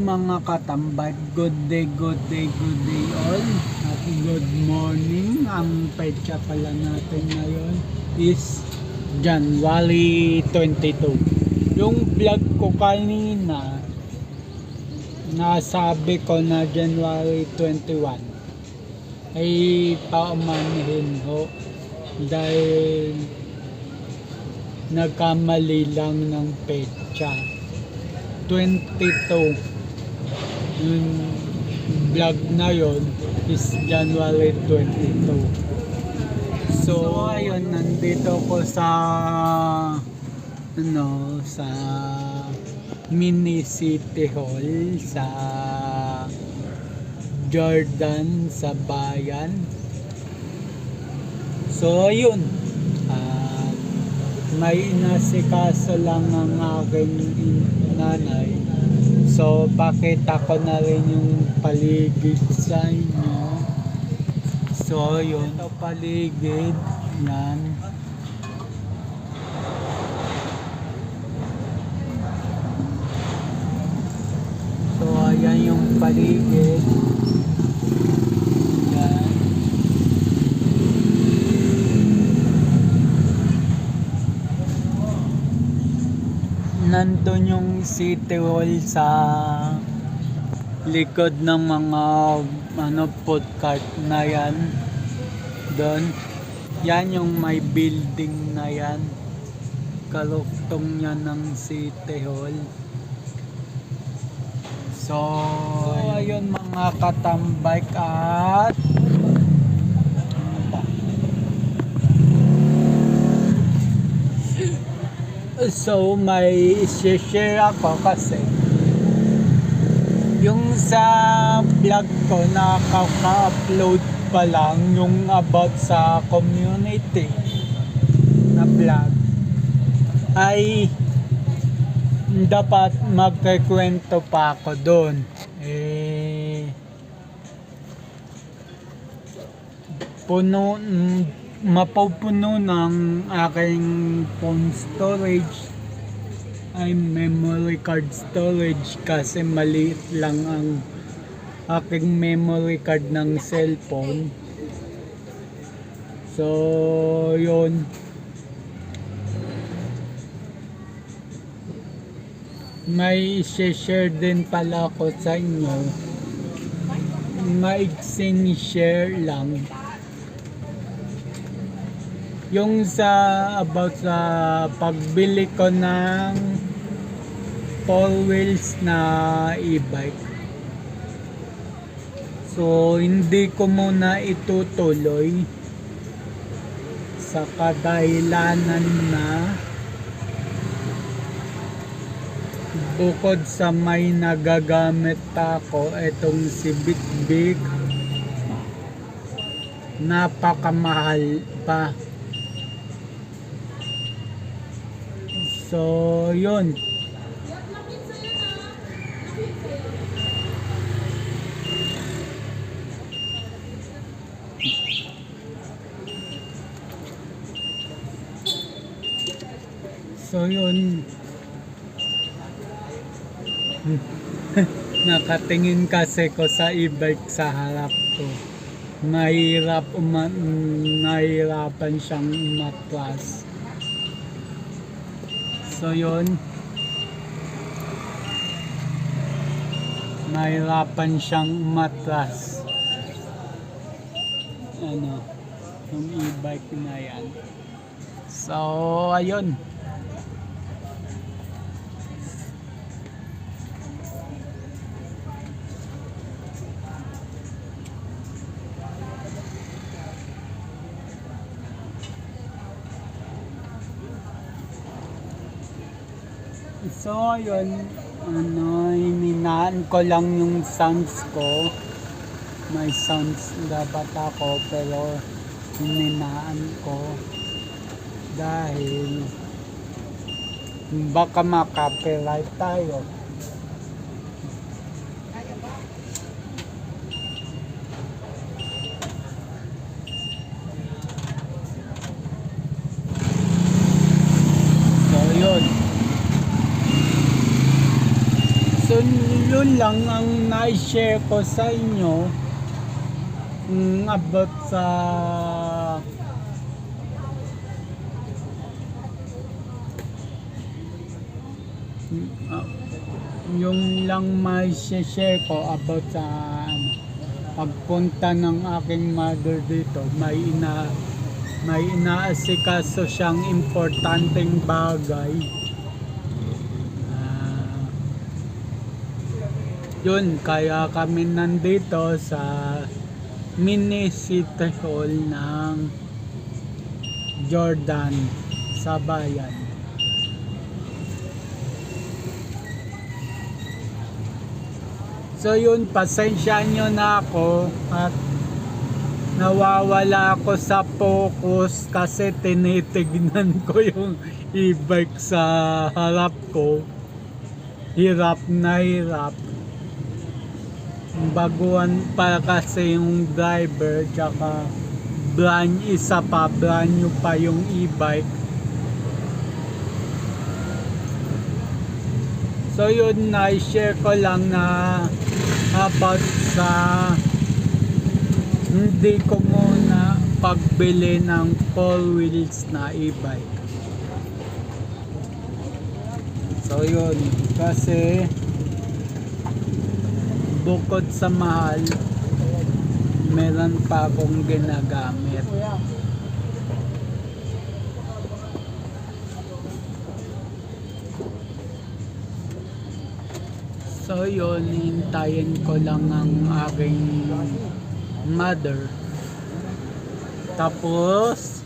mga katambay, good day all at good morning. Ang petsa pala natin ngayon is January 22. Yung vlog ko kanina, nasabi ko na January 21 ay paumanhin ho dahil nagkamali lang ng petsa. 22 yung vlog na yon is January 22. So ayun, nandito ko sa sa mini city hall sa Jordan sa bayan. So ayun, may inasikaso lang ang aking nanay. So pakita ko na rin yung paligid sa inyo. So yun, ito paligid yan. So ayan yung paligid yan. Nandun yung city hall sa likod ng mga food cart na yan. Doon. Yan yung may building na yan. Kaluktong yan ng city hall. So ayun mga katambay at so may share ako kasi yung sa vlog ko nakaka-upload pa lang yung about sa community na vlog ay dapat magkikwento pa ako doon. Mapupuno ng aking phone storage ay memory card storage kasi maliit lang ang aking memory card ng cellphone. So yun, may share din pala ako sa inyo, maiksing share lang yung sa about sa pagbili ko ng 4 wheels na e-bike. So hindi ko muna itutuloy sa kadahilanan na bukod sa may nagagamit pa ako, etong si Bitbig, napakamahal pa. So yun, nakatingin kasi ko sa e-bike sa harap ko. Nahihirapan siyang umatras. So yun, nahihirapan siyang umatras. Yung e-bike na yan. So ayun, hininaan ko lang yung sounds ko. May sounds dapat ako pero hininaan ko dahil baka maka-copyright tayo. So yun, So yun lang ang na-share ko sa inyo about sa uh, yung lang ma-share ko about sa pagpunta ng aking mother dito. May inaasikaso siyang importanteng bagay. Yun, kaya kami nandito sa mini city hall ng Jordan sa bayan. So yun, pasensya nyo na ako at nawawala ako sa focus kasi tinitignan ko yung e-bike sa harap ko. Hirap na hirap. Baguhan pa kasi yung driver, tsaka isa pa brand new pa yung e-bike. So yun, na-share ko lang na about sa hindi ko muna pagbili ng 4 wheels na e-bike. So yun, kasi bukod sa mahal, meron pa akong ginagamit. So yun, hintayin ko lang ang aking mother. Tapos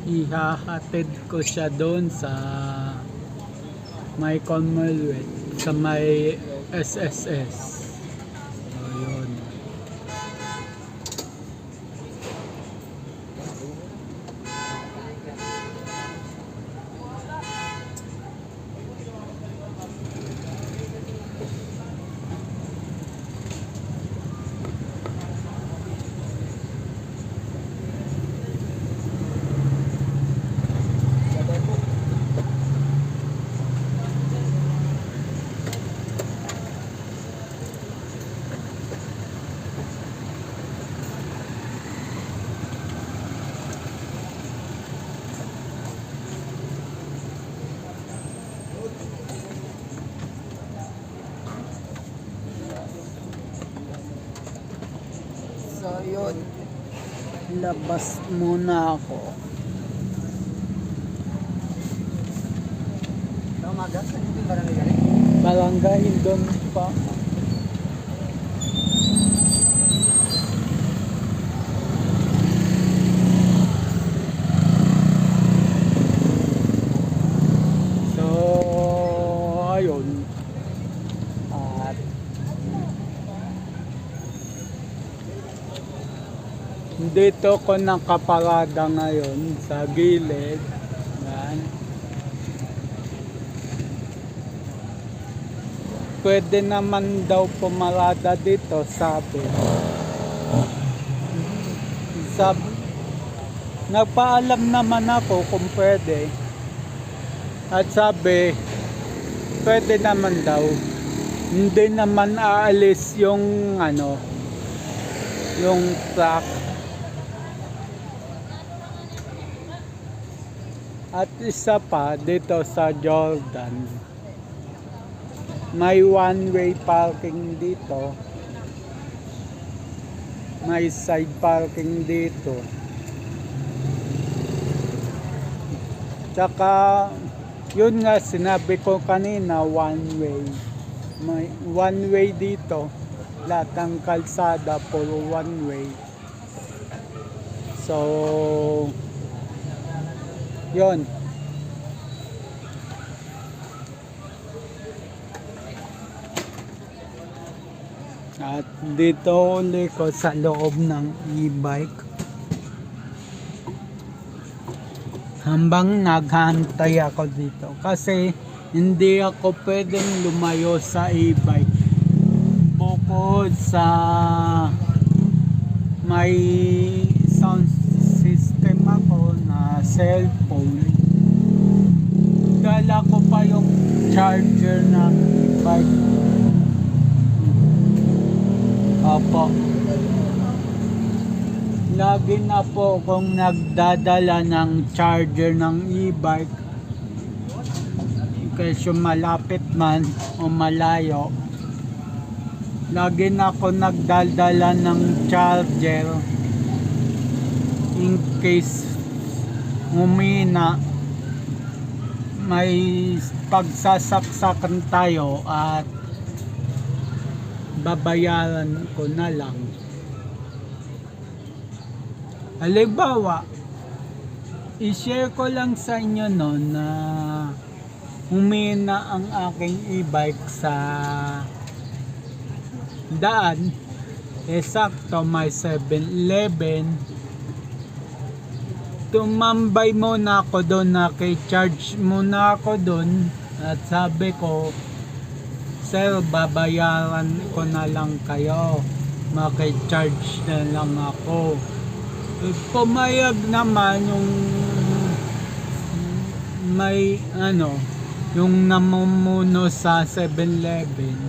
ihahatid ko siya doon sa may Commonwealth, sa may SSS. So yun. So yun, labas muna ako. Barangay doon pa. So ayun. At dito ko nakaparada ngayon sa gilid. Yan. Pwede naman daw pumarada dito, sabi. Nagpaalam naman ako kung pwede. At sabi, pwede naman daw. Hindi naman aalis yung yung truck. At isa pa, dito sa Jordan, may one-way parking dito. May side parking dito. Tsaka, yun nga sinabi ko kanina, one-way. May one-way dito. Lahat ng kalsada, puro one-way. So, yun. At dito ulit ko sa loob ng e-bike. Hambang naghahantay ako dito. Kasi hindi ako pwedeng lumayo sa e-bike. Bukod sa may sound system ako na cellphone, dala ko pa yung charger ng bike. Opo. Lagi na po akong nagdadala ng charger ng e-bike. Kasi malapit man o malayo. Lagi na ako nagdadala ng charger. In case humina, may pagsasaksakan tayo at babayaran ko na lang. Halimbawa, i-share ko lang sa inyo no na humina ang aking e-bike sa daan. Eksakto may 7-Eleven. Tumambay muna ako doon, naki-charge muna ako doon at sabi ko, sir, babayaran ko na lang kayo, maki-charge na lang ako. Pumayag naman yung may yung namumuno sa 7-Eleven.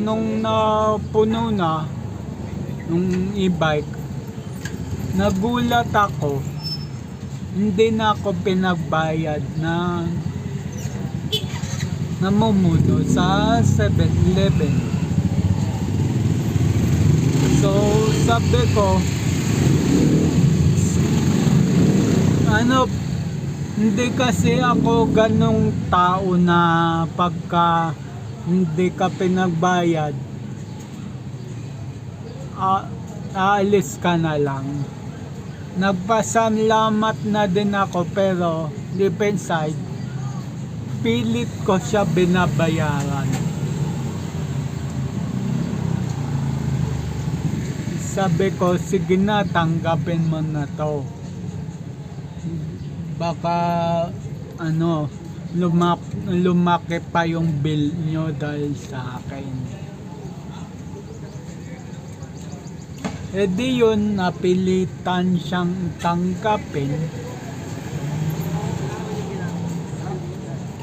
Nung napuno na nung e-bike, nagulat ako, hindi na ako pinagbayad na namumuno sa 7-Eleven. So sabi ko, hindi kasi ako ganong tao na pagka hindi ka pinagbayad, aalis ka na lang. Nagpasalamat na din ako, pero deep inside, pilit ko siya binabayaran. Sabi ko, sige na, tanggapin mo na to. Baka lumaki pa yung bill nyo dahil sa akin. Di yun, napilitan siyang tanggapin.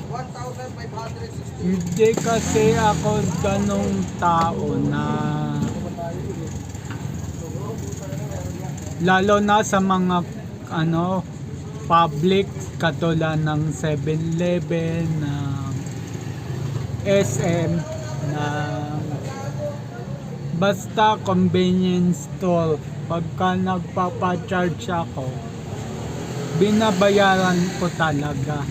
1,560. Hindi kasi ako ganong tao na lalo na sa mga public katulad ng 7-Eleven, ng SM, basta convenience store. Pagka nagpapa-charge ako, binabayaran ko talaga.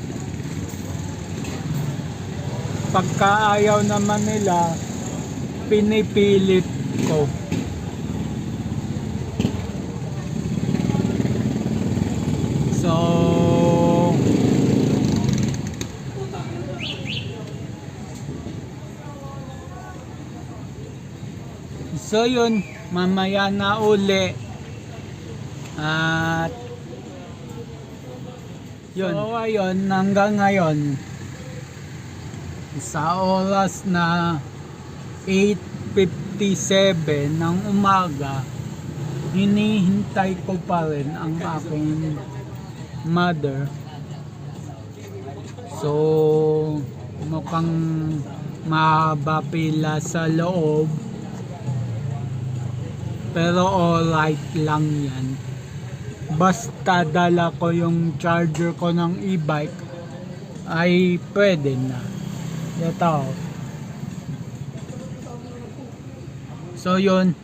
Pagka ayaw naman nila, pinipilit ko. So yun, mamaya na uli. At yun. So ayun, hanggang ngayon, sa oras na 8:57 ng umaga, hinihintay ko pa rin ang aking mother. So mukhang mahaba pila sa loob, pero alright lang yan. Basta dala ko yung charger ko ng e-bike, ay pwede na. Ito. So yun.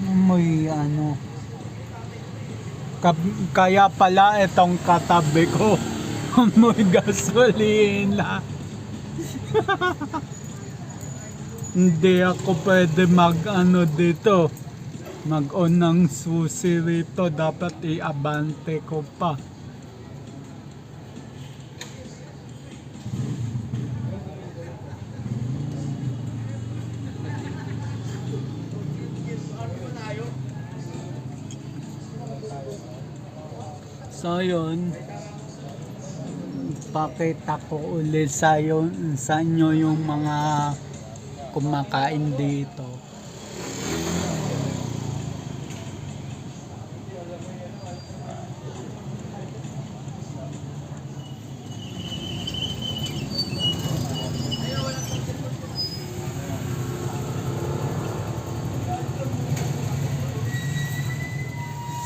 May kaya pala itong katabi ko may gasolina. Hindi ako pwede dito, mag-on ng susi rito, dapat i-abante ko pa. So yun, ipapakita ko ulit sa inyo yung mga kumakain dito.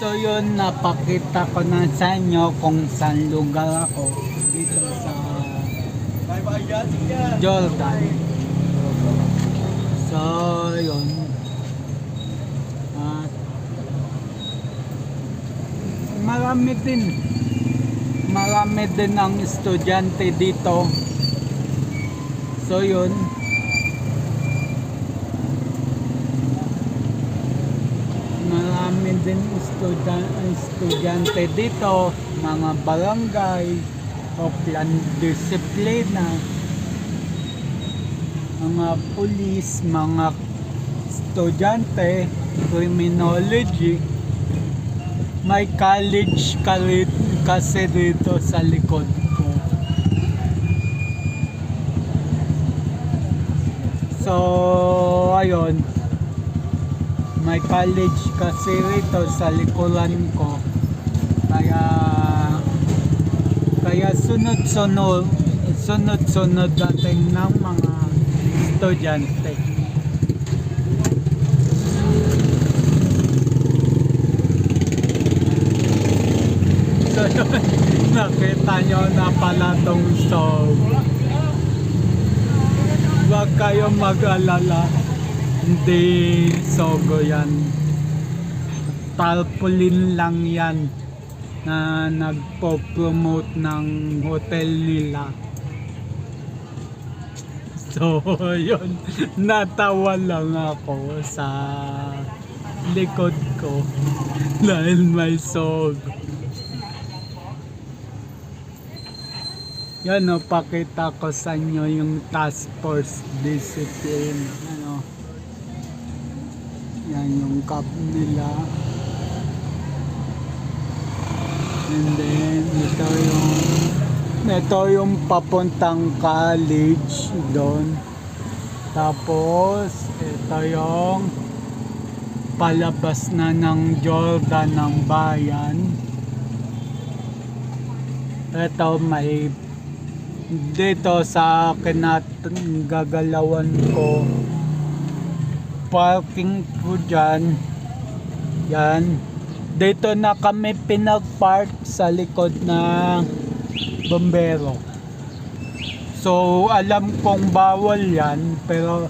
So yun, napakita ko na sa inyo kung saan lugar ako dito sa Jordan. So yun. At marami din ang estudyante dito. So yun. Marami din estudyante dito, mga barangay, Oplan Disiplina, mga pulis, mga estudyante, criminology. May college kasi dito sa likod ko. So, ayun. May college kasi rito sa likuran ko. Kaya sunod-sunod dating ng mga estudyante. So yun, nakita nyo na pala tong stove. Huwag kayong mag-alala. Hindi sogo yan. Tarpaulin lang yan na nagpo-promote ng hotel nila. So yun, natawa lang ako sa likod ko dahil may sogo. Yan o, pakita ko sa inyo yung task force discipline. Ano? Yan yung cup nila. And then ito yung papuntang college doon. Tapos ito yung palabas na ng Jordan ng bayan. Ito may dito sa kinagagalawan ko, parking ko dyan. Yan. Dito na kami pinag-park sa likod ng bombero. So alam kong bawal yan, pero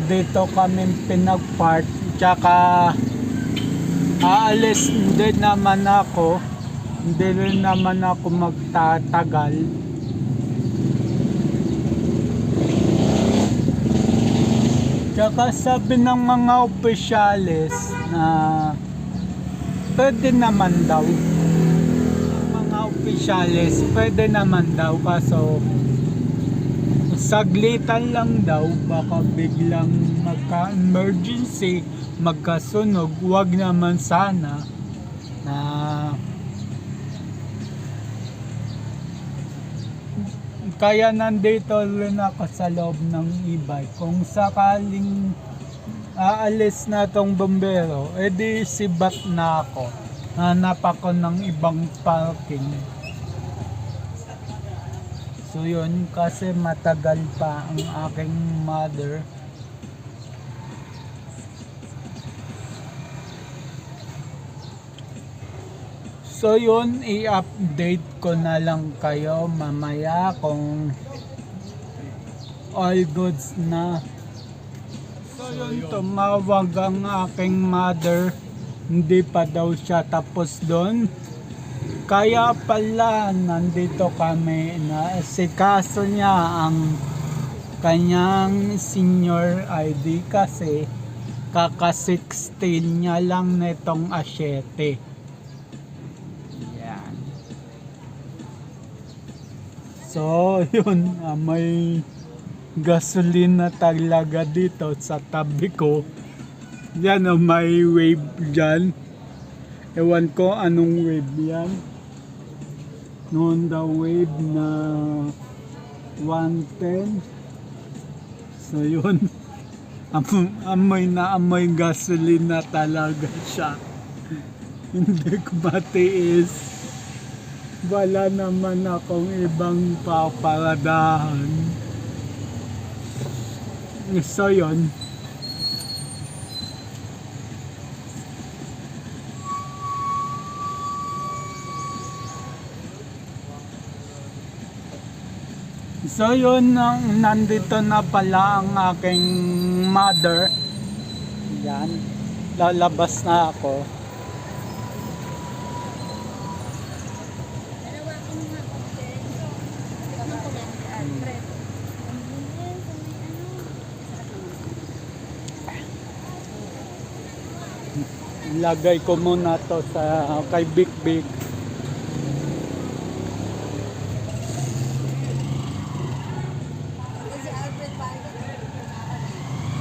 dito kami pinag-park. Tsaka aalis din naman ako. Hindi rin naman ako magtatagal. Tsaka sabi ng mga opisyalis na pwede naman daw. Mga opisyalis pwede naman daw, kaso saglitan lang daw, baka biglang magka-emergency, magkasunog. Wag naman sana na kaya nandito rin ako sa loob ng e-bike. Kung sakaling aalis na tong bombero, edi sibat na ako. Hanap ako ng ibang parking. So yun, kasi matagal pa ang aking mother. So yun, i-update ko na lang kayo mamaya kung all goods na. So yun, tumawag ang aking mother. Hindi pa daw siya tapos doon. Kaya pala nandito kami na asikaso niya ang kanyang senior ID kasi kaka-16 niya lang netong asyete. Yan. So yun, may gasolina talaga dito sa tabi ko. Yan, may wave dyan. Ewan ko anong wave yan. Honda Wave na 110. So yun, amoy na amoy gasoline na talaga siya. Hindi ko matiis. Wala naman akong ibang paparadahan. So yun. So yun, nandito na pala ang aking mother. Yan, lalabas na ako. Lagay ko muna to sa kay Big Big. Kasi Alfred Vargas,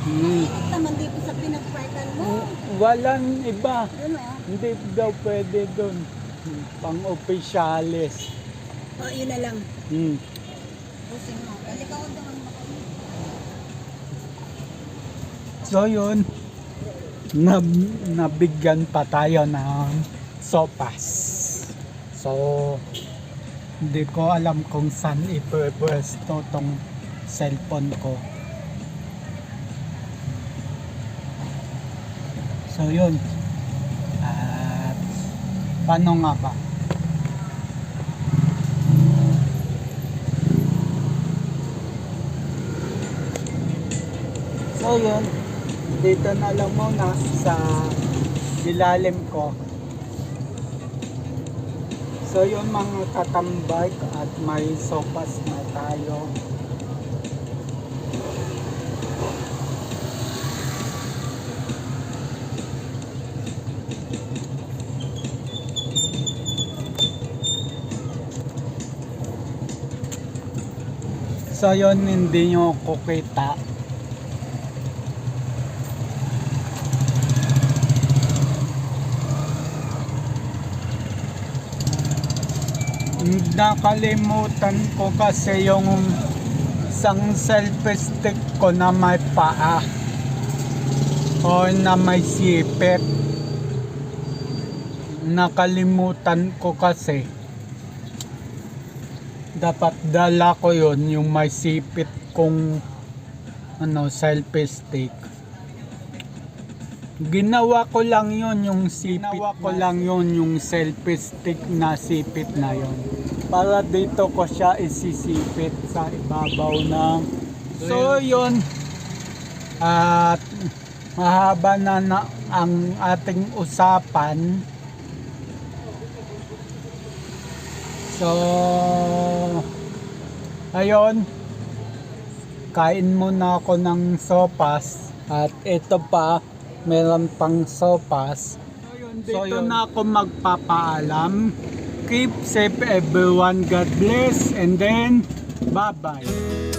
Hmm. naman dito sa pinag-parkan mo. Walang iba. Yun o. Hindi daw pwede doon. Pang-opisyalis. O, yun na lang. Hmm. Pusing mo. Balik ako doon. So yun, nabigyan pa tayo ng sopas. So, hindi ko alam kung saan ipwesto tong cellphone ko. So yun. At paano nga ba? So yun, dito na lang muna sa ilalim ko. So yun mga katambay, at may sopas na tayo. So yun, hindi nyo kukita. Nakalimutan ko kasi yung isang selfie stick ko na may paa o na may sipit. Nakalimutan ko kasi. Dapat dala ko yon, yung may sipit kong selfie stick. Ginawa ko lang yon, yung sipit. Ginawa ko lang yon, yung selfie stick na sipit na yon. Para dito ko siya isisipit sa ibabaw ng... So yun. At mahaba na ang ating usapan. So, ayun, kain muna ako ng sopas. At ito pa, meron pang sopas. So, dito na ako magpapaalam. Keep safe everyone. God bless. And then, bye-bye.